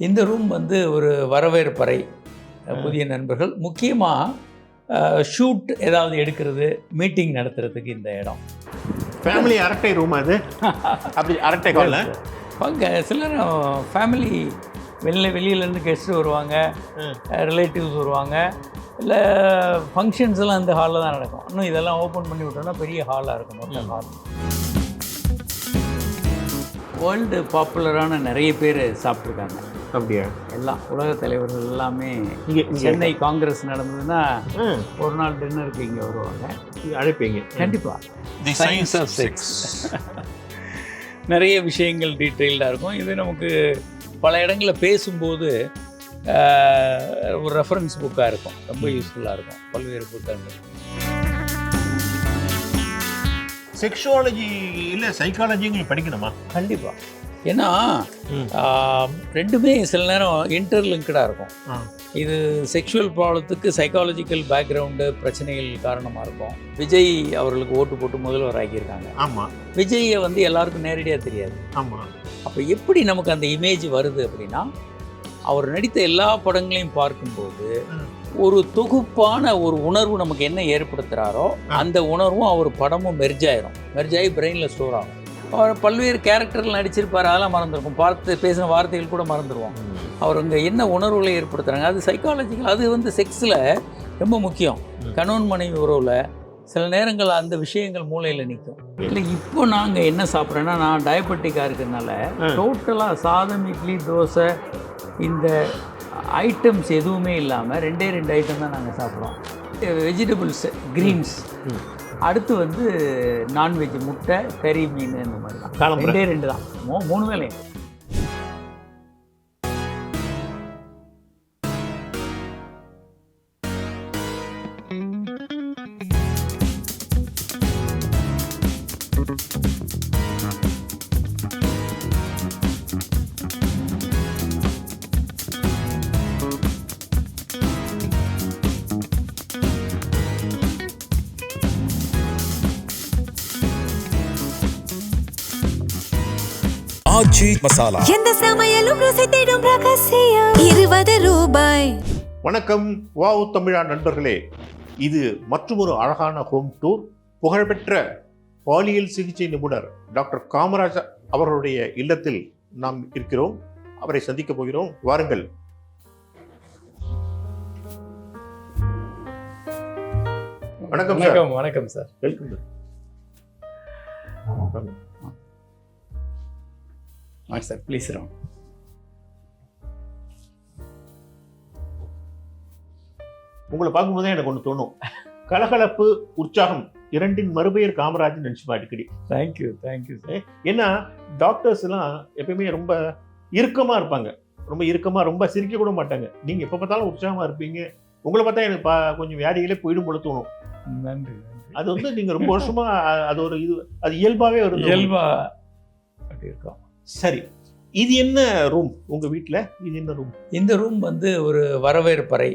இந்த ரூம் வந்து ஒரு வரவேற்பறை. புதிய நண்பர்கள் முக்கியமாக ஷூட் ஏதாவது எடுக்கிறது, மீட்டிங் நடத்துறதுக்கு இந்த இடம். ஃபேமிலி அரட்டை ரூம் அது. அப்படி அரட்டை கால அங்கே சிலர் ஃபேமிலி வெளியிலேருந்து கெஸ்ட்டு வருவாங்க, ரிலேட்டிவ்ஸ் வருவாங்க, இல்லை ஃபங்க்ஷன்ஸ் எல்லாம் இந்த ஹாலில் தான் நடக்கும். இன்னும் இதெல்லாம் ஓப்பன் பண்ணி விட்டோம்னா பெரிய ஹாலாக இருக்கும். மொத்த ஹால் வேர்ல்டு பாப்புலரான நிறைய பேர் சாப்பிட்ருக்காங்க. அப்படியா? எல்லாம் உலக தலைவர்கள் எல்லாமே சென்னை காங்கிரஸ் நடந்ததுன்னா ஒரு நாள் டின்னருக்கு இங்கே வருவாங்க. அழைப்பீங்க கண்டிப்பாக. The science of sex. நிறைய விஷயங்கள் டீட்டெயில்டாக இருக்கும். இது நமக்கு பல இடங்களில் பேசும்போது ஒரு ரெஃபரன்ஸ் புக்காக இருக்கும். ரொம்ப யூஸ்ஃபுல்லாக இருக்கும். பல்வேறு புத்தகங்கள். செக்ஷுவாலஜி இல்லை சைக்காலஜிங்க படிக்கணுமா? கண்டிப்பாக. ஏன்னா ரெண்டுமே சில நேரம் இன்டர்லிங்க்டாக இருக்கும். இது செக்ஷுவல் ப்ராப்ளத்துக்கு சைக்காலஜிக்கல் பேக்ரவுண்டு பிரச்சனைகள் காரணமாக இருக்கும். விஜய் அவர்களுக்கு ஓட்டு போட்டு முதல்வர் ஆக்கியிருக்காங்க. ஆமாம். விஜயை வந்து எல்லாருக்கும் நேரடியாக தெரியாது. ஆமாம். அப்போ எப்படி நமக்கு அந்த இமேஜ் வருது அப்படின்னா, அவர் நடித்த எல்லா படங்களையும் பார்க்கும்போது ஒரு தொகுப்பான ஒரு உணர்வு நமக்கு என்ன ஏற்படுத்துகிறாரோ அந்த உணர்வும் அவர் படமும் மெர்ஜாகி பிரெயினில் ஸ்டோர் ஆகும். அவர் பல்வேறு கேரக்டர்கள் நடிச்சிருப்பார், அதெல்லாம் மறந்துருக்கும். பேசின வார்த்தைகள் கூட மறந்துடுவோம். அவர் அங்கே என்ன உணர்வுகளை ஏற்படுத்துகிறாங்க, அது சைக்காலஜிக்கல். அது வந்து செக்ஸில் ரொம்ப முக்கியம். கணவன் மனைவி உறவில் சில நேரங்கள் அந்த விஷயங்கள் மூளையில் நிற்கும். இல்லை இப்போ நாங்கள் என்ன சாப்பிட்றோன்னா, நான் டயபெட்டிக்காக இருக்கிறதுனால டோட்டலாக சாதம், இட்லி, தோசை இந்த ஐட்டம்ஸ் எதுவுமே இல்லாமல் 2 ஐட்டம் தான் நாங்கள் சாப்பிட்றோம். வெஜிடபிள்ஸ், க்ரீன்ஸ், அடுத்து வந்து நான்வெஜ், முட்டை, கறி, மீன், இந்த மாதிரி தான். 2 தான். 3 வேலையும். ஆச்சி மசாலா. எந்த சமையலும் ருசி தேடும் ரகசியம். 20 ரூபாய். வணக்கம் வாவ் தமிழா நண்பர்களே. இது மற்றொரு அழகான ஹோம் டூர். புகழ்பெற்ற பாலியல் சிகிச்சை நிபுணர் டாக்டர் காமராஜ் அவர்களுடைய இல்லத்தில் நாம் இருக்கிறோம். அவரை சந்திக்க போகிறோம். வாருங்கள். வணக்கம் சார். வணக்கம் சார். வெல்கம். Sir please. உங்களை பார்க்கும்போதே எனக்கு ஒன்று தோணும். கலகலப்பு, உற்சாகம் இரண்டின் மறுபெயர் காமராஜ் நினைச்சுப்பா அடிக்கடி. Thank you sir. ஏன்னா டாக்டர்ஸ் எல்லாம் எப்பயுமே ரொம்ப இறுக்கமா இருப்பாங்க. ரொம்ப சிரிக்க கூட மாட்டாங்க. நீங்க எப்ப பார்த்தாலும் உற்சாகமா இருப்பீங்க. உங்களை பார்த்தா எனக்கு கொஞ்சம் வியாதிகளே போயிடும் போல தோணும். நன்றி. அது வந்து நீங்க ரொம்ப வருஷமா அது ஒரு இது, அது இயல்பாவே வருது. இயல்பா அப்படி இருக்கும். சரி, இது என்ன ரூம் உங்க வீட்டில்? இது என்ன ரூம்? இந்த ரூம் வந்து ஒரு வரவேற்பறை.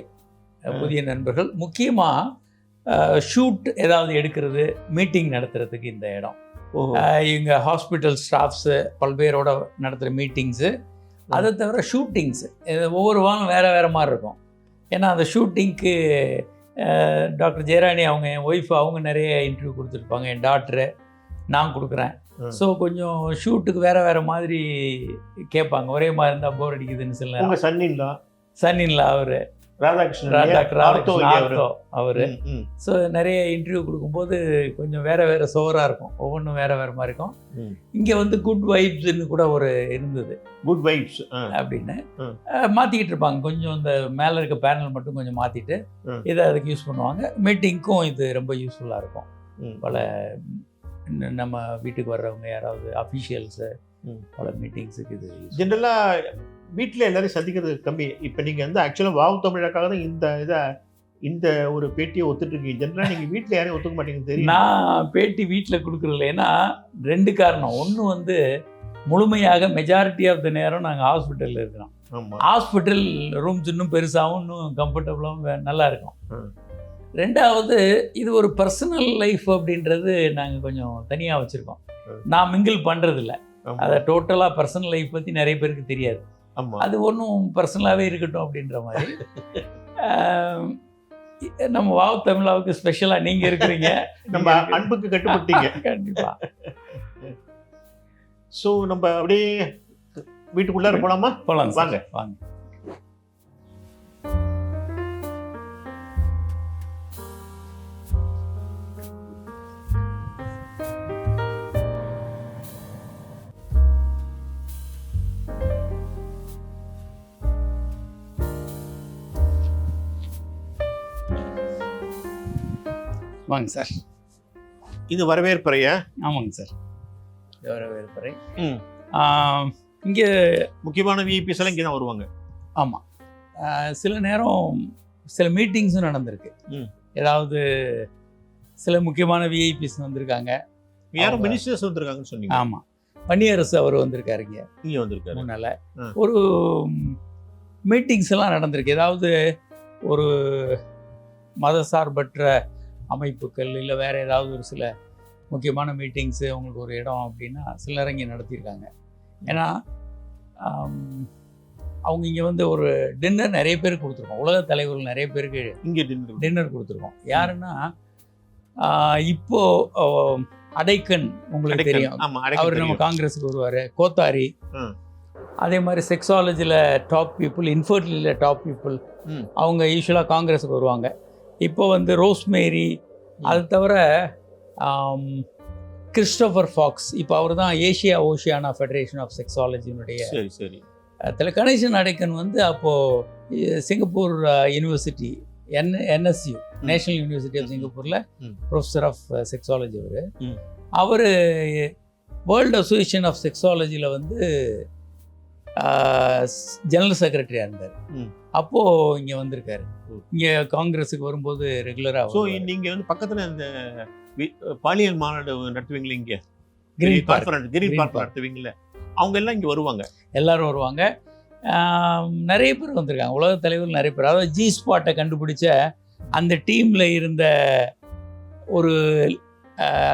புதிய நண்பர்கள் முக்கியமாக ஷூட் ஏதாவது எடுக்கிறது, மீட்டிங் நடத்துறதுக்கு இந்த இடம். இவங்க ஹாஸ்பிட்டல் ஸ்டாஃப்ஸு பல்வேரோட நடத்துகிற மீட்டிங்ஸு, அதை தவிர ஷூட்டிங்ஸு ஒவ்வொரு வாரம் வேறு மாதிரி இருக்கும். ஏன்னா அந்த ஷூட்டிங்க்கு டாக்டர் ஜெயராணி அவங்க, என் ஒய்ஃப், அவங்க நிறைய இன்டர்வியூ கொடுத்துருப்பாங்க. என் டாக்டரு, நான் கொடுக்குறேன். ஸோ கொஞ்சம் ஷூட்டுக்கு வேறு மாதிரி கேட்பாங்க. ஒரே மாதிரி இருந்தால் போர் அடிக்குதுன்னு சொல்ல. சன்னின்லா அவர் ராதாகிருஷ்ணன் அவர். ஸோ நிறைய இன்டர்வியூ கொடுக்கும்போது கொஞ்சம் வேறு சோராக இருக்கும். ஒவ்வொன்றும் வேறு மாதிரி இருக்கும். இங்கே வந்து குட் வைப்ஸ்ன்னு கூட ஒரு இருந்தது. குட் வைப்ஸ் அப்படின்னு மாற்றிக்கிட்டு இருப்பாங்க. கொஞ்சம் இந்த மேலே இருக்க பேனல் மட்டும் கொஞ்சம் மாற்றிட்டு இதை அதுக்கு யூஸ் பண்ணுவாங்க. மீட்டிங்க்கும் இது ரொம்ப யூஸ்ஃபுல்லாக இருக்கும். பல நம்ம வீட்டுக்கு வர்றவங்க யாராவது அஃபிஷியல்ஸு பல மீட்டிங்ஸுக்கு இது ஜென்ரலாக வீட்டில் எல்லாரையும் சந்திக்கிறது கம்மி. இப்போ நீங்கள் வந்து ஆக்சுவலாக வாவ் தமிழாக்காக தான் இந்த ஒரு பேட்டியை ஒத்துட்ருக்கீங்க. ஜென்ரலாக நீங்கள் வீட்டில் யாரையும் ஒத்துக்க மாட்டீங்கன்னு தெரியும். நான் பேட்டி வீட்டில் கொடுக்குறதில்ல. ஏன்னா 2 காரணம். ஒன்று வந்து முழுமையாக மெஜாரிட்டி ஆஃப் த நேரம் நாங்கள் ஹாஸ்பிட்டலில் இருக்கிறோம். ஹாஸ்பிட்டல் ரூம்ஸ் இன்னும் பெருசாகவும் இன்னும் கம்ஃபர்டபுளாகவும் நல்லா இருக்கும். 2வது இது ஒரு பர்சனல் லைஃப் அப்படின்றது நாங்கள் கொஞ்சம் தனியாக வச்சுருக்கோம். நான் மிங்கிள் பண்ணுறதில்ல. அதை டோட்டலாக பர்சனல் லைஃப் பற்றி நிறைய பேருக்கு தெரியாது. ஆமா. அது ஒன்றும் பர்சனலாகவே இருக்கட்டும் அப்படின்ற மாதிரி நம்ம வாவ் தமிழாவுக்கு ஸ்பெஷலாக நீங்கள் இருக்கிறீங்க. நம்ம அன்புக்கு கட்டுப்பட்டீங்க. கண்டிப்பாக. ஸோ நம்ம அப்படியே வீட்டுக்குள்ளார போலாமா? போகலாம் வாங்க. வாங்க. வாங்க சார். இது வரவேற்பறையா? ஆமாங்க சார், இது வரவேற்பறை. ம். இங்கே முக்கியமான விஐபிஸ் எல்லாம் இங்கே தான் வருவாங்க. ஆமாம், சில நேரம் சில மீட்டிங்ஸும் நடந்திருக்கு. ம். ஏதாவது சில முக்கியமான விஐபிஸ் வந்திருக்காங்க. யாரும் மினிஸ்டர்ஸ் வந்திருக்காங்கன்னு சொன்னீங்க. ஆமாம், வன்னியரசு அவர் வந்திருக்காரு இங்கே வந்திருக்காரு. முன்னால் ஆ. ஒரு மீட்டிங்ஸ் எல்லாம் நடந்திருக்கு. ஏதாவது ஒரு மதசார்பற்ற அமைப்புகள் இல்லை வேறு ஏதாவது ஒரு சில முக்கியமான மீட்டிங்ஸு அவங்களுக்கு ஒரு இடம் அப்படின்னா சிலர் இங்கே நடத்தியிருக்காங்க. ஏன்னா அவங்க இங்கே வந்து ஒரு டின்னர் நிறைய பேருக்கு கொடுத்துருக்கோம். உலக தலைவர்கள் நிறைய பேருக்கு இங்கே டின்னர் கொடுத்துருக்கோம். யாருன்னா இப்போ அடைக்கன் உங்களுக்கு தெரியும், அவர் நம்ம காங்கிரஸுக்கு வருவார். கோத்தாரி, அதே மாதிரி செக்ஸாலஜியில் டாப் பீப்புள், இன்ஃபர்டிலிட்டியில் டாப் பீப்புள், அவங்க யூஸ்வலாக காங்கிரஸுக்கு வருவாங்க. இப்போ வந்து ரோஸ்மேரி, அது தவிர கிறிஸ்டோஃபர் ஃபாக்ஸ், இப்போ அவர் தான் ஏஷியா ஓஷியானா ஃபெடரேஷன் ஆஃப் செக்ஸாலஜினுடைய கணேசன் அடைக்கன் வந்து அப்போது Singapore university NSU national university of சிங்கப்பூரில் ப்ரொஃபஸர் ஆஃப் செக்ஸாலஜி. அவர் வேர்ல்டு அசோசியேஷன் ஆஃப் செக்ஸாலஜியில் வந்து ஜெனரல் செக்ரட்டரியாக இருந்தார். அப்போது இங்கே வந்திருக்காரு. இங்கே காங்கிரஸுக்கு வரும்போது ரெகுலராக. ஸோ நீங்கள் வந்து பக்கத்தில் இந்த பாலியல் மாநாடு நடத்துவீங்களா? இங்கே கிரீன் பார்க் நடத்துவீங்களா? அவங்க எல்லாம் இங்கே வருவாங்க. எல்லாரும் வருவாங்க. நிறைய பேர் வந்திருக்காங்க, உலக தலைவர்கள் நிறைய பேர். அதாவது ஜி ஸ்பாட்டை கண்டுபிடிச்ச அந்த டீமில் இருந்த ஒரு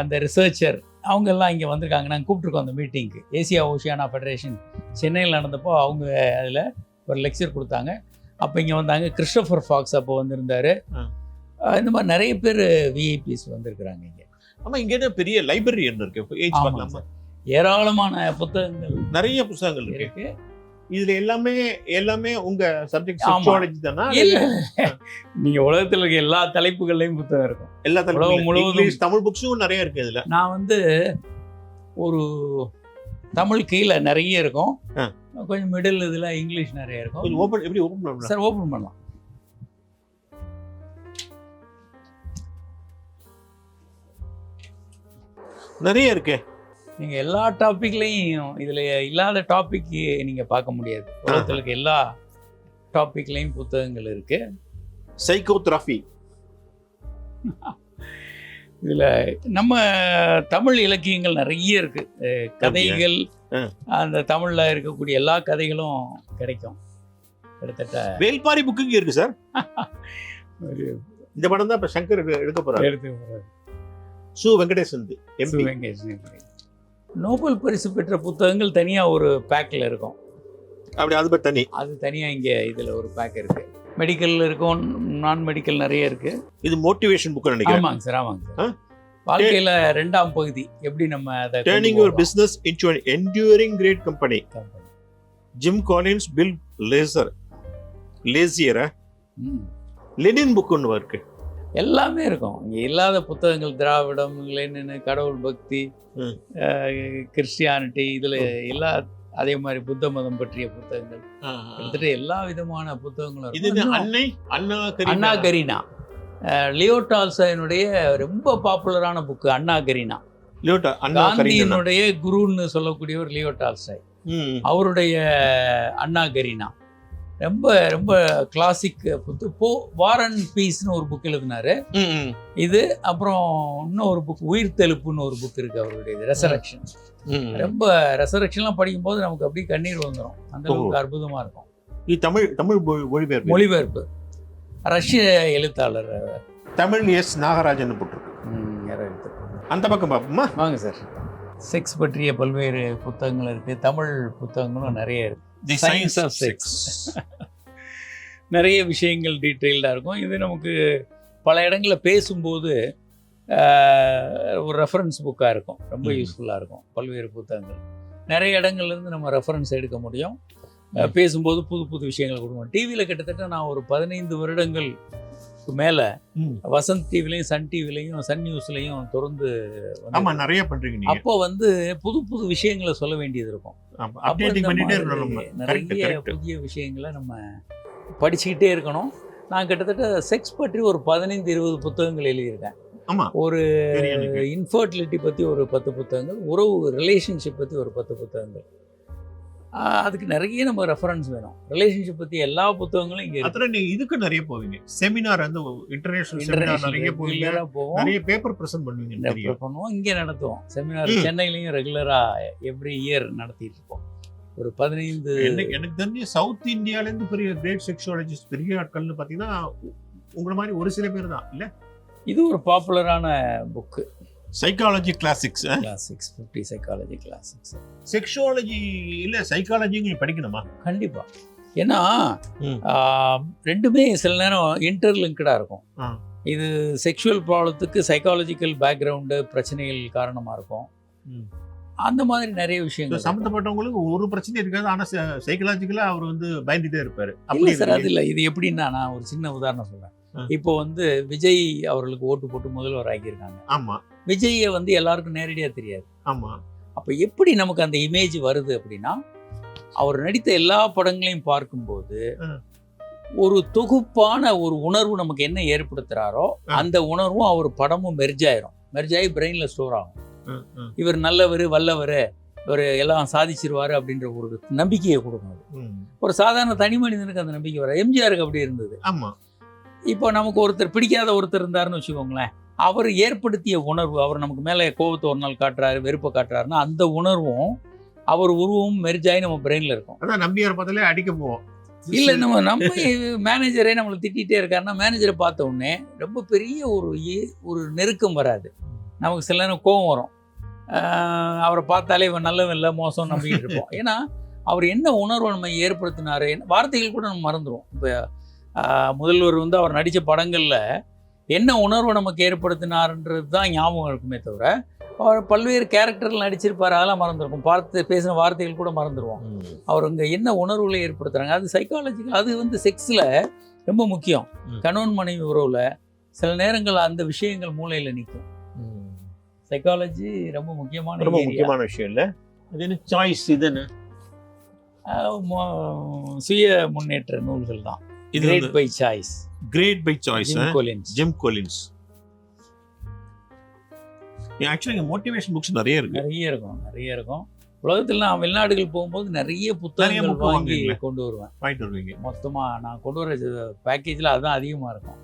அந்த ரிசர்ச்சர் அவங்கெல்லாம் இங்கே வந்திருக்காங்க. நாங்கள் கூப்பிட்ருக்கோம் அந்த மீட்டிங்க்கு. ஏசியா ஓஷியானா ஃபெடரேஷன் சென்னையில் நடந்தப்போ அவங்க அதில் ஒரு லெக்சர் கொடுத்தாங்க. அப்போ இங்கே வந்தாங்க. கிறிஸ்டோஃபர் ஃபாக்ஸ் அப்போ வந்திருந்தார். இந்த மாதிரி நிறைய பேர் விஐபிஸ் வந்திருக்கிறாங்க இங்கே. ஆமாம், இங்கே பெரிய லைப்ரரி இருக்கு. ஏராளமான புத்தகங்கள், நிறைய புத்தகங்கள் இருக்கு. இதுல எல்லாமே உங்க சப்ஜெக்ட் செக்ஸாலஜி தானா? நீங்க உலகத்துல இருக்க எல்லா தலைப்புகள்லயும் புத்தகம் இருக்கும். எல்லா தலைப்புகளும் முழுவதும் தமிழ் புக்ஸும் நிறைய இருக்கு. இதுல நான் வந்து ஒரு தமிழ் கீழே நிறைய இருக்கும், கொஞ்சம் மிடில் இதுல இங்கிலீஷ் நிறைய இருக்கும். எப்படி ஓபன் பண்ணலாம் சார்? ஓபன் பண்ணலாம். நிறைய இருக்கு. நீங்கள் எல்லா டாப்பிக்லையும் இதில் இல்லாத டாபிக் நீங்கள் பார்க்க முடியாது. உலகத்தில் இருக்க எல்லா டாப்பிக்லையும் புத்தகங்கள் இருக்குது. சைக்கோதெரபி, இதில் நம்ம தமிழ் இலக்கியங்கள் நிறைய இருக்குது. கதைகள், அந்த தமிழில் இருக்கக்கூடிய எல்லா கதைகளும் கிடைக்கும். கிட்டத்தட்ட வேல்பாரி புக்கு இங்கே இருக்குது சார். இந்த படம் தான் இப்போ சங்கர் எடுக்க போகிறார். சு வெங்கடேசன் நோபல் பரிசு பெற்ற புத்தகங்கள் தனியாக ஒரு பேக்கில் இருக்கும். அப்படி அது தனி, அது தனியாக இங்கே இதில் ஒரு பேக் இருக்குது. மெடிக்கல் இருக்கும், நான் மெடிக்கல் நிறைய இருக்குது. இது மோட்டிவேஷன் புக்கு நினைக்கிறேன். ஆமாங்க சார், ஆமாங்க சார். வாழ்க்கையில் 2ஆம் பகுதி எப்படி நம்ம அதை turning your business into an enduring great company. Jim Collins, Bill Lazier, லெனின் புக் ஒன்று இருக்கு. எல்லாமே இருக்கும் இங்கே. இல்லாத புத்தகங்கள் திராவிடம், லெனின், கடவுள் பக்தி, கிறிஸ்டியானிட்டி, இதில் எல்லா, அதே மாதிரி புத்த மதம் பற்றிய புத்தகங்கள், கிட்டத்தட்ட எல்லா விதமான புத்தகங்களும். அண்ணா கரீனா, லியோ டால்ஸ்டாயினுடைய ரொம்ப பாப்புலரான புக்கு அண்ணா கரீனா. காந்தியினுடைய குருன்னு சொல்லக்கூடியவர் லியோ டால்ஸ்டாய். அவருடைய அண்ணா கரீனா ரொம்ப ரொம்ப கிளாசிக் புக்கு. வார் அண்ட் பீஸ்னு ஒரு புக் எழுதினாரு. இது அப்புறம் இன்னும் ஒரு புக் உயிர்த்தெழுப்புன்னு ஒரு புக் இருக்கு அவருடைய, ரெசரக்ஷன். ரொம்ப ரெசரக்ஷன்லாம் படிக்கும்போது நமக்கு அப்படியே கண்ணீர் வந்துடும், அந்த அளவுக்கு அற்புதமா இருக்கும். இது தமிழ் மொழிபெயர்ப்பு. ரஷ்ய எழுத்தாளர் தமிழ் எஸ் நாகராஜன் போட்டிருக்கு. அந்த பக்கம் பார்ப்போமா? வாங்க சார். செக்ஸ் பற்றிய பல்வேறு புத்தகங்கள் இருக்குது. தமிழ் புத்தகங்களும் நிறைய இருக்குது. The Science Science of of Sex. Sex. நிறைய விஷயங்கள் டீட்டெயில்டாக இருக்கும். இது நமக்கு பல இடங்களில் பேசும்போது ஒரு ரெஃபரன்ஸ் புக்காக இருக்கும். ரொம்ப யூஸ்ஃபுல்லாக இருக்கும். பல்வேறு புத்தகங்கள் நிறைய இடங்கள்லேருந்து நம்ம ரெஃபரன்ஸ் எடுக்க முடியும். பேசும்போது புது புது விஷயங்கள் கொடுக்கணும். டிவியில் கிட்டத்தட்ட நான் ஒரு 15 வருடங்களுக்கு மேலே வசந்த் டிவிலையும் சன் டிவிலையும் சன் நியூஸ்லையும் தொடர்ந்து ஆமா நிறைய பண்றீங்க நீங்க. அப்போ வந்து புது புது விஷயங்களை சொல்ல வேண்டியது இருக்கும். ஆமா, அப்போ updating இந்த பண்ணிட்டே மாதிரி இருக்கணும் நம்ம. Correct, நிறைய correct. புதிய விஷயங்களை நம்ம படிச்சுக்கிட்டே இருக்கணும். நான் கிட்டத்தட்ட செக்ஸ் பற்றி ஒரு 15-20 புத்தகங்கள் எழுதியிருக்கேன். ஆமா ஒரு தெரியும் எனக்கு. இன்ஃபர்டிலிட்டி பற்றி ஒரு 10 புத்தகங்கள், உறவு ரிலேஷன்ஷிப் பற்றி ஒரு 10 புத்தகங்கள். அதுக்கு நிறைய நம்ம ரெஃபரன்ஸ் வேணும். ரிலேஷன்ஷிப் பற்றி எல்லா புத்தகங்களும் இங்கே அப்புறம் நீங்க இதுக்கு நிறைய போவீங்க. செமினார் வந்து இன்டர்நேஷனல் செமினார் நிறைய போவீங்க. ரெகுலராக போவோம். நிறைய பேப்பர் பிரசன்ட் பண்ணுவீங்க தெரியும். ரெஃபர் பண்ணுவோம். இங்கே நடத்துவோம் செமினார். சென்னையிலையும் ரெகுலராக எவ்ரி இயர் நடத்திட்டு இருக்கோம். ஒரு 15 எனக்கு தெரிஞ்சு சவுத் இந்தியால இருந்து பெரிய கிரேட் செக்ஸாலஜிஸ்ட் பெரிய ஆட்கள்னு பாத்தீங்கன்னா உங்களை மாதிரி ஒரு சில பேர் தான் இல்ல. இது ஒரு பாப்புலரான book. Psychology classics, classics 50 psychology classics. Sexology இல்ல சைக்காலஜி நீங்க படிக்கணுமா? கண்டிப்பாக. ஏன்னா ரெண்டுமே சில நேரம் இன்டர்லிங்க்டாக இருக்கும். இது செக்ஷுவல் ப்ராப்ளத்துக்கு சைக்காலஜிக்கல் பேக்ரவுண்டு பிரச்சனைகள் காரணமாக இருக்கும். அந்த மாதிரி நிறைய விஷயங்கள் சம்பந்தப்பட்டவங்களுக்கு ஒரு பிரச்சனை இருக்காது. ஆனா சைக்காலஜிக்கலா அவர் வந்து பயந்துட்டே இருப்பாரு. இல்லை சார், அது இல்லை. இது எப்படின்னா நான் ஒரு சின்ன உதாரணம் சொல்கிறேன். இப்போ வந்து விஜய் அவர்களுக்கு ஓட்டு போட்டு முதல்வர் ஆகியிருக்காங்க. ஆமா விஜயை வந்து எல்லாருக்கும் நேரடியாக தெரியாது. ஆமா. அப்போ எப்படி நமக்கு அந்த இமேஜ் வருது அப்படின்னா, அவர் நடித்த எல்லா படங்களையும் பார்க்கும்போது ஒரு தொகுப்பான ஒரு உணர்வு நமக்கு என்ன ஏற்படுத்துகிறாரோ அந்த உணர்வும் அவர் படமும் மெர்ஜ் ஆகி பிரெயினில் ஸ்டோர் ஆகும். இவர் நல்லவர், வல்லவர், இவர் எல்லாம் சாதிச்சிருவார் அப்படின்ற ஒரு நம்பிக்கையை கொடுக்கணும். ஒரு சாதாரண தனி மனிதனுக்கு அந்த நம்பிக்கை வர. எம்ஜிஆருக்கு அப்படி இருந்தது. ஆமா. இப்போ நமக்கு ஒருத்தர் பிடிக்காத ஒருத்தர் இருந்தாருன்னு வச்சுக்கோங்களேன், அவர் ஏற்படுத்திய உணர்வு, அவர் நமக்கு மேலே கோபத்தை ஒரு நாள் காட்டுறாரு, வெறுப்பை காட்டுறாருன்னா அந்த உணர்வும் அவர் உருவமும் மெர்ஜாகி நம்ம பிரெயினில் இருக்கும். அதான் நம்பியார் பார்த்தாலே அடிக்க போவோம். இல்லை, நம்ம மேனேஜரே நம்மளை திட்டிகிட்டே இருக்காருன்னா மேனேஜரை பார்த்த உடனே ரொம்ப பெரிய ஒரு நெருக்கம் வராது. நமக்கு சில நேரம் கோபம் வரும். அவரை பார்த்தாலே இவன் நல்லவன் இல்லை, மோசம் நம்பிக்கிட்டு இருப்போம். ஏன்னா அவர் என்ன உணர்வை நம்ம ஏற்படுத்தினாரு, வார்த்தைகள் கூட நம்ம மறந்துடுவோம். இப்போ முதல்வர் வந்து அவர் நடித்த படங்களில் என்ன உணர்வை நமக்கு ஏற்படுத்தினார்ன்றது தான் ஞாபகம் இருக்குமே தவிர, அவர் பல்வேறு கேரக்டர்கள் நடிச்சிருப்பார், அதெல்லாம் மறந்துருக்கும். பேசின வார்த்தைகள் கூட மறந்துடுவோம். அவர் அங்கே என்ன உணர்வுகளை ஏற்படுத்துகிறாங்க, அது சைக்காலஜிக்கல். அது வந்து செக்ஸில் ரொம்ப முக்கியம். கணவன் மனைவி உறவில் சில நேரங்கள் அந்த விஷயங்கள் மூளையில் நிற்கும். சைக்காலஜி ரொம்ப முக்கியமான விஷயம் இல்லை. அது என்ன சாய்ஸ், இது என்ன சுய முன்னேற்ற நூல்கள் தான். Great by choice. Great by choice, Jim Collins. Actually motivation books நிறைய இருக்கும். உலகத்தில் நான் வெளிநாடுகள் போகும்போது நிறைய புத்தகங்கள் வாங்கி கொண்டு வருவேன். வாங்கிட்டு வருவீங்க? மொத்தமாக நான் கொண்டு வர பேக்கேஜில் அதுதான் அதிகமாக இருக்கும்.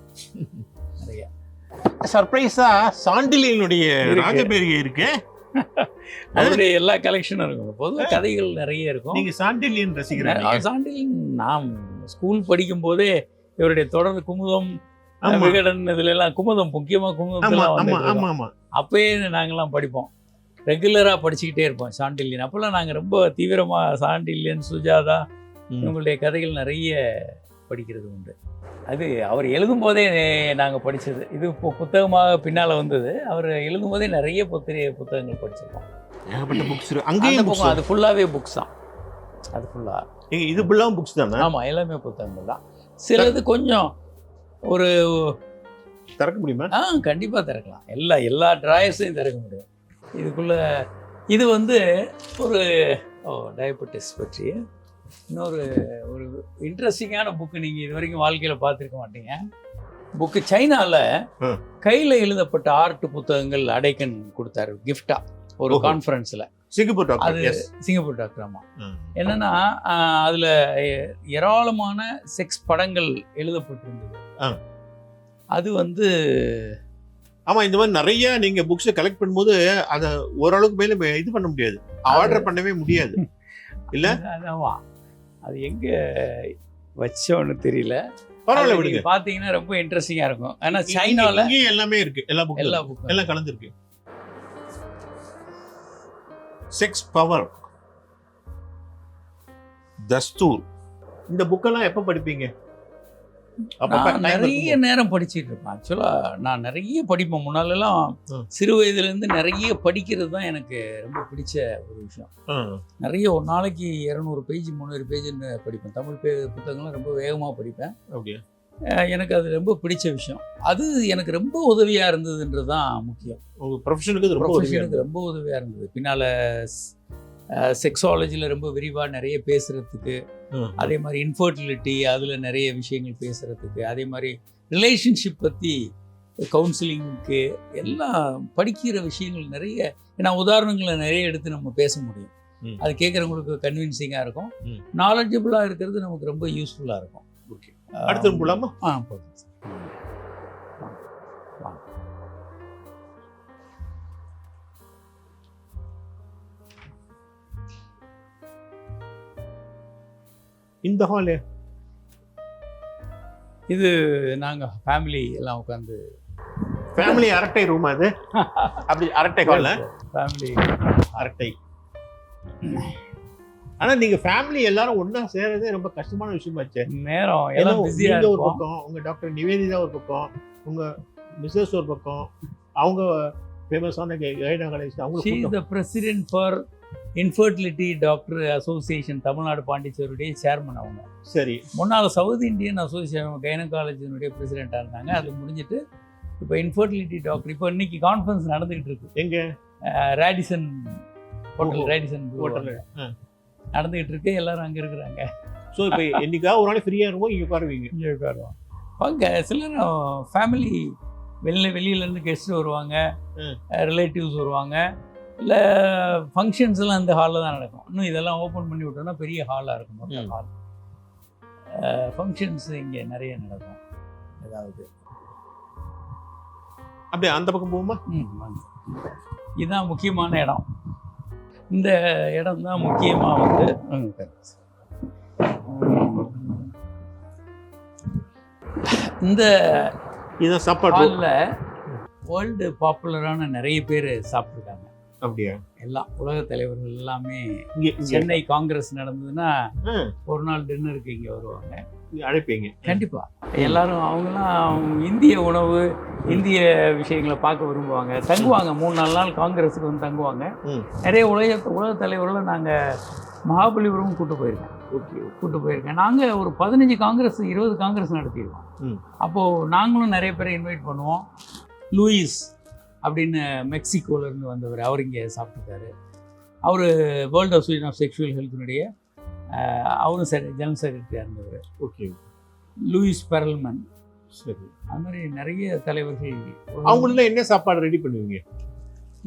நிறைய சர்ப்ரைஸா சாண்டிலியனுடைய ராஜபேரிகை இருக்கு. அவருடைய எல்லா கலெக்ஷனும் இருக்கும். பொதுவாக கதைகள் நிறைய இருக்கும். நீங்க சாண்டிலியன் ரசிகர்? சாண்டிலியன் நான் ஸ்கூல் படிக்கும் போதே இவருடைய தொடர் குமுதம், விகடன், இதுல எல்லாம் குமுதம், முக்கியமாக குமுதம் அப்பயே நாங்கள்லாம் படிப்போம். ரெகுலராக படிச்சுக்கிட்டே இருப்போம் சாண்டிலியன். அப்போல்லாம் நாங்கள் ரொம்ப தீவிரமாக சாண்டிலியன், சுஜாதா இவங்களுடைய கதைகள் நிறைய படிக்கிறது உண்டு. அது அவர் எழுதும்போதே நாங்கள் படித்தது. இது இப்போ புத்தகமாக பின்னால் வந்தது. அவர் எழுதும்போதே நிறைய புத்தகங்கள் படிச்சிருக்கோம். ஏகப்பட்ட புக்ஸ் அங்கேயும். அது ஃபுல்லாகவே புக்ஸ் தான். அது ஃபுல்லாக இது ஃபுல்லாகவும் புக்ஸ் தானே? ஆமாம், எல்லாமே புத்தகங்கள் தான். சிலது கொஞ்சம் ஒரு திறக்க முடியுமா? கண்டிப்பாக திறக்கலாம். எல்லா ட்ராயர்ஸையும் திறக்க முடியும். இதுக்குள்ளே இது வந்து ஒரு டயபெட்டிஸ் பற்றி இன்னொரு ஒரு இன்ட்ரெஸ்டிங்கான புக்கு. நீங்கள் இது வரைக்கும் வாழ்க்கையில் பார்த்துருக்க மாட்டீங்க. புக்கு சைனாவில் கையில் எழுதப்பட்ட ஆர்ட் புத்தகங்கள் அடைக்கன் கொடுத்தாரு கிஃப்டாக ஒரு கான்ஃபரன்ஸில். Singapore doctor. ஆமாம். என்னன்னா அதில் ஏராளமான செக்ஸ் படங்கள் எழுதப்பட்டிருந்தது. அது வந்து ஆமாம், இந்த மாதிரி நிறைய நீங்கள் புக்ஸை கலெக்ட் பண்ணும்போது அதை ஓரளவுக்கு மேலே இது பண்ண முடியாது, ஆர்டர் பண்ணவே முடியாது இல்லை? ஆமாம், அது எங்கே வச்சோன்னு தெரியல. பரவாயில்ல, விடுங்க. பார்த்தீங்கன்னா ரொம்ப இன்ட்ரெஸ்டிங்காக இருக்கும். ஆனால் சைனாவில் எல்லாமே இருக்கு, எல்லா புக்கும் எல்லாம் கலந்துருக்கு. செக்ஸ் பவர், தஸ்தூர். இந்த புக்கெல்லாம் எப்போ படிப்பீங்க? நான் நிறைய நேரம் படிச்சுட்டு இருப்பேன். ஆக்சுவலாக நான் நிறைய படிப்பேன். முன்னாலெல்லாம் சிறு வயதுலேருந்து நிறைய படிக்கிறது தான் எனக்கு ரொம்ப பிடிச்ச ஒரு விஷயம். நிறைய ஒரு நாளைக்கு 200 பேஜ் 300 பேஜ்னு படிப்பேன். தமிழ் புத்தகங்கள்லாம் ரொம்ப வேகமாக படிப்பேன். ஓகே. எனக்கு அது ரொம்ப பிடிச்ச விஷயம். அது எனக்கு ரொம்ப உதவியாக இருந்ததுன்றது தான் முக்கியம். உங்கள் ப்ரொஃபஷனுக்கு ரொம்ப உதவியாக இருந்தது. பின்னால் செக்ஸாலஜியில் ரொம்ப விரிவாக நிறைய பேசுகிறதுக்கு, அதே மாதிரி இன்ஃபர்டிலிட்டி அதில் நிறைய விஷயங்கள் பேசுகிறதுக்கு, அதே மாதிரி ரிலேஷன்ஷிப் பற்றி கவுன்சிலிங்க்கு எல்லாம் படிக்கிற விஷயங்கள் நிறைய. ஏன்னா உதாரணங்களை நிறைய எடுத்து நம்ம பேச முடியும். அது கேட்குறவங்களுக்கு கன்வின்சிங்காக இருக்கும். நாலெட்ஜபிளாக இருக்கிறது நமக்கு ரொம்ப யூஸ்ஃபுல்லாக இருக்கும். ஓகே, அடுத்து போகலாமா? போதும். இந்த ஹாலு இது நாங்கள் ஃபேமிலி எல்லாம் உட்காந்து ஃபேமிலி அரட்டை ரூம். அது அப்படி அரட்டை ஹால், ஃபேமிலி அரட்டை. ஆனா நீங்க ஃபேமிலி எல்லாரும் ஒண்ணா சேர்றதே ரொம்ப கஷ்டமான விஷயமாச்சு. நேரம் எல்லாம் பிஸியா ஒரு இருக்கும். பக்கம், உங்க டாக்டர் நிவேதிதா ஒரு பக்கம், உங்க மிஸ்ஸஸ் ஒரு பக்கம், அவங்க ஃபேமஸான கைனகாலஜிஸ்ட். அவங்க she is the president for infertility doctor association Tamil Nadu பாண்டிச்சேரியுடைய சேர்மன். அவங்க சரி முன்னால் சவுத் இந்தியன் அசோசியேஷன் கைனகாலஜினுடைய பிரசிடெண்ட்டாக இருந்தாங்க. அது முடிஞ்சிட்டு இப்போ இன்ஃபர்டிலிட்டி டாக்டர். இப்போ இன்னைக்கு கான்ஃபரன்ஸ் நடந்துகிட்டு இருக்கு. எங்க? ரேடிசன் ஹோட்டல், ரேடிசன் ஹோட்டல் நடந்துகிட்டு இருக்கு. எல்லாரும் அங்கே இருக்கிறாங்க. ஸோ இப்போ என்னைக்காவது ஒரு நாள் ஃப்ரீயாக இருக்கும், இங்கே உட்காருவீங்க? இங்கே உட்காருவோம். அங்கே சிலர் ஃபேமிலி வெளியிலேருந்து கெஸ்ட் வருவாங்க, ரிலேட்டிவ்ஸ் வருவாங்க, இல்லை ஃபங்க்ஷன்ஸ் எல்லாம் இந்த ஹாலில் தான் நடக்கும். இன்னும் இதெல்லாம் ஓப்பன் பண்ணி விட்டோம்னா பெரிய ஹாலாக இருக்கும். மொத்த ஹால் ஃபங்க்ஷன்ஸ் இங்கே நிறைய நடக்கும். ஏதாவது அப்படியே அந்த பக்கம் போகுமா? இதுதான் முக்கியமான இடம். இந்த இடம் தான் முக்கியமாக வந்து இந்த இதான் சாப்பாடு ஹாலில் வேர்ல்டு பாப்புலரான நிறைய பேர் சாப்பிட்ருக்காங்க. அப்படியா? எல்லாம் உலக தலைவர்கள் எல்லாமே. சென்னை காங்கிரஸ் நடந்ததுன்னா ஒரு நாள் டின்னருக்கு இங்கே வருவாங்க. அழைப்பீங்க? கண்டிப்பா. எல்லாரும் அவங்கெல்லாம் இந்திய உணவு, இந்திய விஷயங்களை பார்க்க விரும்புவாங்க. தங்குவாங்க 3-4 நாள் காங்கிரஸுக்கு வந்து தங்குவாங்க. நிறைய உலக தலைவர்களை நாங்கள் மகாபலிபுரம் கூட்டு போயிருக்கேன். நாங்கள் ஒரு 15 காங்கிரஸ் 20 காங்கிரஸ் நடத்தியிருக்கோம். அப்போது நாங்களும் நிறைய பேரை இன்வைட் பண்ணுவோம். லூயிஸ் அப்படின்னு மெக்சிகோலேருந்து வந்தவர், அவர் இங்கே சாப்பிட்டுருக்காரு. அவர் வேர்ல்டு அசோசியேஷன் ஆஃப் செக்ஷுவல் ஹெல்த்தினுடைய அவரும் ஜெனரல் செக்ரட்டரியாக இருந்தவர். ஓகே. லூயிஸ் பெரல்மன். சரி. அது மாதிரி நிறைய தலைவர்கள். அவங்கள என்ன சாப்பாடு ரெடி பண்ணுவீங்க?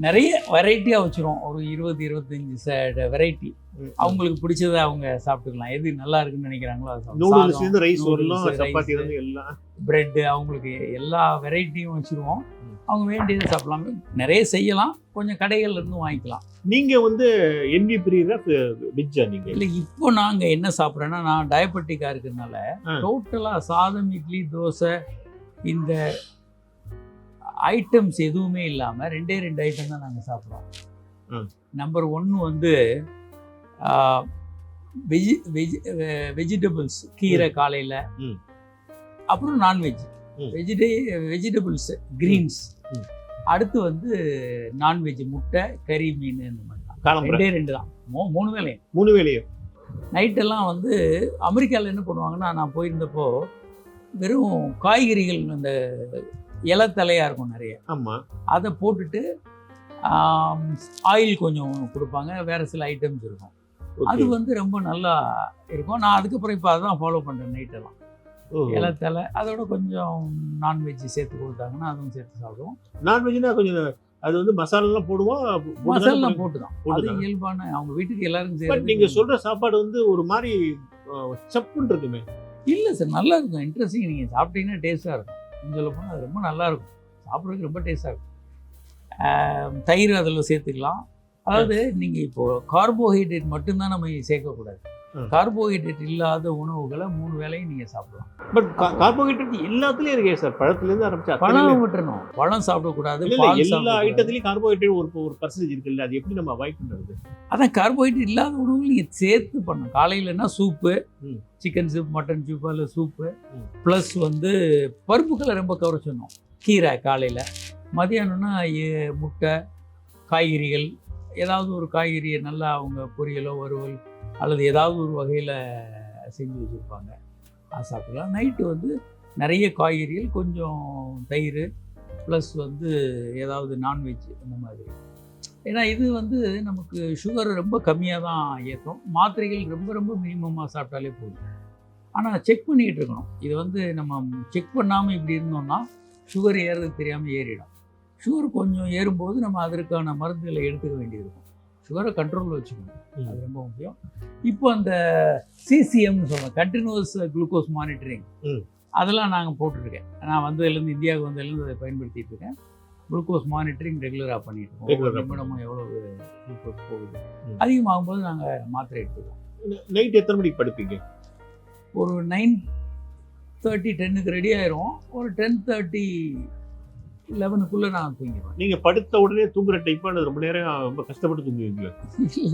நிறைய வெரைட்டியாக வச்சுருவோம். ஒரு 20-25 வெரைட்டி. அவங்களுக்கு பிடிச்சதை அவங்க சாப்பிட்டுக்கலாம். எது நல்லா இருக்குன்னு நினைக்கிறாங்களோ அது. ரைஸ் சப்பாத்தி எல்லாம், பிரெட்டு, அவங்களுக்கு எல்லா வெரைட்டியும் வச்சுருவோம். அவங்க வேண்டியதை சாப்பிடலாம். நிறைய செய்யலாம், கொஞ்சம் கடைகள்ல இருந்து வாங்கிக்கலாம். நீங்க வந்து என்வி பிரியரா வெஜ்ஜா? நீங்க இல்லை, இப்போ நாங்கள் என்ன சாப்பிட்றோன்னா, நான் டயபெட்டிக்காக இருக்கிறதுனால டோட்டலாக சாதம், இட்லி, தோசை, இந்த ஐட்டம்ஸ் எதுவுமே இல்லாமல் 2 ஐட்டம் தான் நாங்கள் சாப்பிட்றோம். நம்பர் 1 வந்து வெஜிடபிள்ஸ், கீரை காலையில், அப்புறம் நான்வெஜ், வெஜிடபிள்ஸ், கிரீன்ஸ். அடுத்து வந்து நான்வெஜ், முட்டை, கறி, மீன், இந்த மாதிரி தான். 2 தான். 3 வேளையும். நைட்டெல்லாம் வந்து அமெரிக்காவில் என்ன பண்ணுவாங்கன்னா, நான் போயிருந்தப்போ வெறும் காய்கறிகள், இந்த இலத்தலையாக இருக்கும் நிறைய. ஆமாம். அதை போட்டுட்டு ஆயில் கொஞ்சம் கொடுப்பாங்க. வேறு சில ஐட்டம்ஸ் இருக்கும். அது வந்து ரொம்ப நல்லா இருக்கும். நான் அதுக்கப்புறம் இப்போ அதான் ஃபாலோ பண்ணுறேன். நைட்டெல்லாம் இலத்தலை, அதோட கொஞ்சம் நான்வெஜ் சேர்த்து கொடுத்தாங்கன்னா அதுவும் சேர்த்து சாப்பிடுவோம். நான்வெஜ்னா கொஞ்சம் அது வந்து மசாலாலாம் போடுவோம். மசாலாம் போட்டு தான். அது இயல்பான அவங்க வீட்டுக்கு எல்லாரும் சேர்த்து. நீங்கள் சொல்கிற சாப்பாடு வந்து ஒரு மாதிரி சப்புன்னு இருக்குமே? இல்லை சார், நல்லா இருக்கும். இன்ட்ரெஸ்டிங். நீங்கள் சாப்பிட்டீங்கன்னா டேஸ்ட்டாக இருக்கும். சொல்ல போனால் அது ரொம்ப நல்லாயிருக்கும். சாப்பிட்றதுக்கு ரொம்ப டேஸ்ட்டாக இருக்கும். தயிர் அதில் சேர்த்துக்கலாம். அதாவது நீங்கள் இப்போது கார்போஹைட்ரேட் மட்டும்தான் நம்ம சேர்க்கக்கூடாது. கார்போஹைட்ரேட் இல்லாத உணவுகளை 3 வேளையும் நீங்கள் சாப்பிடலாம். பட் கார்போஹைட்ரேட் எல்லாத்துலயும் இருக்கே சார், பழத்துலேருந்து ஆரம்பிச்சு பழம் விட்டுறணும், பழம் சாப்பிடக்கூடாது, இல்ல, பால் எல்லா சாப்பிடக்கூடாது. ஐட்டத்துலயும் கார்போஹைட்ரேட் ஒரு பர்சன்டேஜ் இருக்குல்ல, அது எப்படி நம்ம அவாய்ட் பண்றது? அதான் கார்போஹைட்ரேட் இல்லாத உணவுகள் நீங்கள் சேர்த்து பண்ணணும். காலையிலன்னா சூப்பு, ம். சிக்கன் சூப், மட்டன் சூப், அதில் சூப்பு, ம். ப்ளஸ் வந்து பருப்புகளை ரொம்ப குறைச்சிடணும். கீரை காலையில், மதியானம்னா முட்டை, காய்கறிகள், ஏதாவது ஒரு காய்கறியை நல்லா அவங்க பொரியலோ வறுவல் அல்லது ஏதாவது ஒரு வகையில் செஞ்சு வச்சுருப்பாங்க, அது சாப்பிடலாம். நைட்டு வந்து நிறைய காய்கறிகள், கொஞ்சம் தயிர், ப்ளஸ் வந்து ஏதாவது நான்வெஜ் அந்த மாதிரி. ஏன்னா இது வந்து நமக்கு சுகர் ரொம்ப கம்மியாக தான் ஏற்றும். மாத்திரைகள் ரொம்ப ரொம்ப மினிமமாக சாப்பிட்டாலே போதும். ஆனால் செக் பண்ணிக்கிட்டு இருக்கணும். இது வந்து நம்ம செக் பண்ணாமல் இப்படி இருந்தோம்னா சுகர் ஏறது தெரியாமல் ஏறிடும். சுகர் கொஞ்சம் ஏறும்போது நம்ம அதற்கான மருந்துகளை எடுத்துக்க வேண்டியிருக்கும். சுகரை கண்ட்ரோலில் வச்சுக்கணும், அது ரொம்ப முக்கியம். இப்போ அந்த சிசிஎம்னு சொல்லுவோம், கண்டினியூஸ் குளுக்கோஸ் மானிட்டரிங், அதெல்லாம் நாங்கள் போட்டுருக்கேன். நான் வந்ததுலேருந்து, இந்தியாவுக்கு வந்ததுலேருந்து அதை பயன்படுத்திட்டு இருக்கேன். குளுக்கோஸ் மானிட்டரிங் ரெகுலராக பண்ணிட்டு இருக்கோம். ஒவ்வொரு நிமிடமும் எவ்வளோ குளுக்கோஸ் போகுது, அதிகமாகும்போது நாங்கள் மாத்திரை எடுத்துக்கோம். நைட் எத்தனை மணிக்கு படுப்பீங்க? ஒரு 9:30 10க்கு ரெடி ஆயிரும். ஒரு 10:30 11க்குள்ளே நான் தூங்கிடுவேன். நீங்க படுத்த உடனே தூங்குற டைப்பா, ரொம்ப நேரம் ரொம்ப கஷ்டப்பட்டு தூங்குவீங்களா?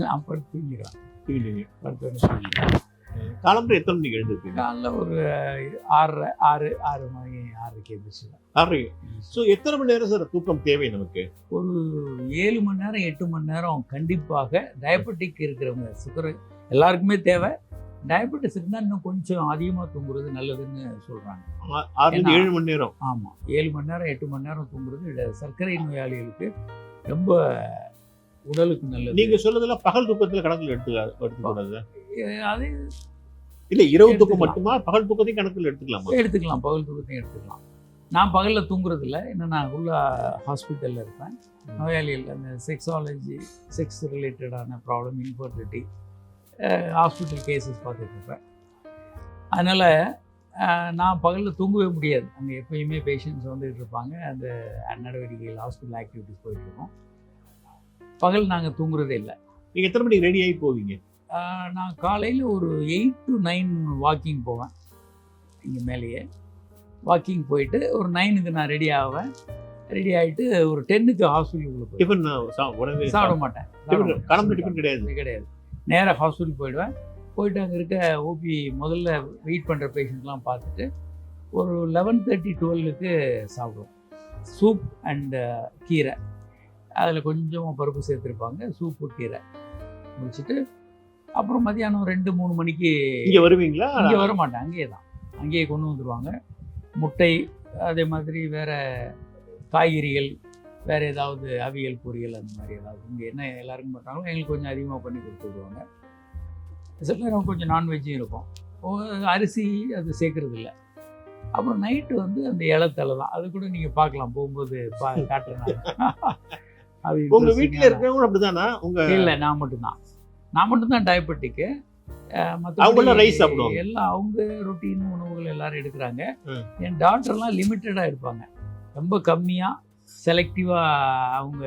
நான் படுத்து தூங்கிடுவேன். தூங்கிடுவீங்க. படுத்து தூங்கிடுவேன். காலம்பரம் எத்தனை மணிக்கு எழுந்திருப்பீங்க? காலைல ஒரு 6 மணி 6க்கு எழுந்திரிச்சிடுவேன். 6. ஸோ எத்தனை மணி நேரம் சார் தூக்கம் தேவை நமக்கு? ஒரு 7 மணி நேரம் 8 மணி நேரம் கண்டிப்பாக. டயபெட்டிக் இருக்கிறவங்க, சுகர் எல்லாருக்குமே தேவை. டயபெட்டிஸ் இருந்தால் இன்னும் கொஞ்சம் அதிகமாக தூங்குறது நல்லதுன்னு சொல்கிறாங்க. 6 to 7 மணி நேரம். ஆமாம், 7 மணி நேரம் 8 மணி நேரம் தூங்குறது சர்க்கரை நோயாளிகளுக்கு ரொம்ப உடலுக்கு நல்லது. நீங்க சொல்றதெல்லாம் பகல் தூக்கத்துல கணக்கில் எடுத்துக்கூடாது? அது இல்ல, இரவு தூக்கம் மட்டுமா, பகல் தூக்கத்தையும் கணக்கில் எடுத்துக்கலாமா? எடுத்துக்கலாம், பகல் தூக்கத்தையும் எடுத்துக்கலாம். நான் பகலில் தூங்குறது இல்லை. இன்னும் நான் உள்ள ஹாஸ்பிட்டலில் இருப்பேன். நோயாளிகள் அந்த செக்ஸாலஜி, செக்ஸ் ரிலேட்டடான ப்ராப்ளம், இன்ஃபர்டிலிட்டி, ஹாஸ்பிட்டல் கேசஸ் பார்த்துட்டு இருப்பேன். அதனால் நான் பகலில் தூங்கவே முடியாது. அங்கே எப்பயுமே பேஷண்ட்ஸ் வந்துகிட்டு இருப்பாங்க, அந்த நடவடிக்கைகள், ஹாஸ்பிட்டல் ஆக்டிவிட்டிஸ் போயிட்டுருக்கோம். பகல் நாங்கள் தூங்குறதே இல்லை. நீங்க எத்தனை மணிக்கு ரெடி ஆகி போவீங்க? நான் காலையில் ஒரு 8 to 9 வாக்கிங் போவேன். இங்கே மேலேயே வாக்கிங் போயிட்டு ஒரு 9க்கு நான் ரெடி ஆவேன். ரெடி ஆகிட்டு ஒரு 10க்கு ஹாஸ்பிட்டலுக்குள்ளே போய் டிஃபன் உடனே சாப்பிட மாட்டேன். கிளம்புற டிஃபன் கிடையாது? கிடையாது. நேராக ஹாஸ்பிட்டல் போயிடுவேன். போயிட்டு அங்கே இருக்க ஓபி முதல்ல வெயிட் பண்ணுற பேஷண்ட்லாம் பார்த்துட்டு ஒரு 11:30 12க்கு சாப்பிடுவோம். சூப் அண்டு கீரை, அதில் கொஞ்சம் பருப்பு சேர்த்துருப்பாங்க, சூப்பு கீரை முடிச்சுட்டு அப்புறம் மதியானம் 2-3 மணிக்கு இங்கே வருவீங்களா? இங்கே வர மாட்டேன், அங்கேயே தான், அங்கேயே கொண்டு வந்துடுவாங்க. முட்டை, அதே மாதிரி வேறு காய்கறிகள், வேறு ஏதாவது அவியல் பொரியல் அந்த மாதிரி ஏதாவது இங்கே என்ன எல்லாருக்கும் பண்ணுறாங்களோ எங்களுக்கு கொஞ்சம் அதிகமாக பண்ணி கொடுத்து விடுவாங்க. சில நேரம் கொஞ்சம் நான்வெஜ்ஜும் இருக்கும். அரிசி அது சேர்க்கறது இல்லை. அப்புறம் நைட்டு வந்து அந்த இலத்தலை தான், அது கூட நீங்கள் பார்க்கலாம் போகும்போது காட்டுறேன். அது உங்கள் வீட்டில் இருக்கிறவங்க அப்படிதானா? இல்லை, நான் மட்டும்தான் டயபெட்டிக்கு. அவங்களாம் ரைஸ் சாப்பிடுவாங்க. எல்லாம் அவங்க ரொட்டீன் உணவுகள் எல்லாரும் எடுக்கிறாங்க. என் டாக்டர்லாம் லிமிட்டடாக இருப்பாங்க, ரொம்ப கம்மியாக செலக்டிவாக அவங்க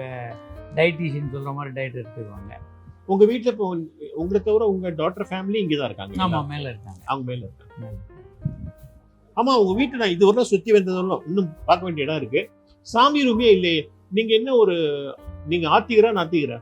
டயட்டீஷியன் சொல்கிற மாதிரி டயட் எடுத்துக்குவாங்க. உங்கள் வீட்டில் இப்போ உங்களை தவிர உங்கள் டாக்டர் ஃபேமிலி இங்கே தான் இருக்காங்க? ஆமாம், மேலே இருக்காங்க. அவங்க மேலே இருக்காங்க. ஆமாம், உங்கள் வீட்டை நான் இது வரலாம் சுற்றி வந்ததெல்லாம் இன்னும் பார்க்க வேண்டிய இடம் இருக்குது. சாமி ரூமே இல்லையே. நீங்கள் என்ன ஒரு, நீங்கள் ஆத்திகரா நாத்திகரா?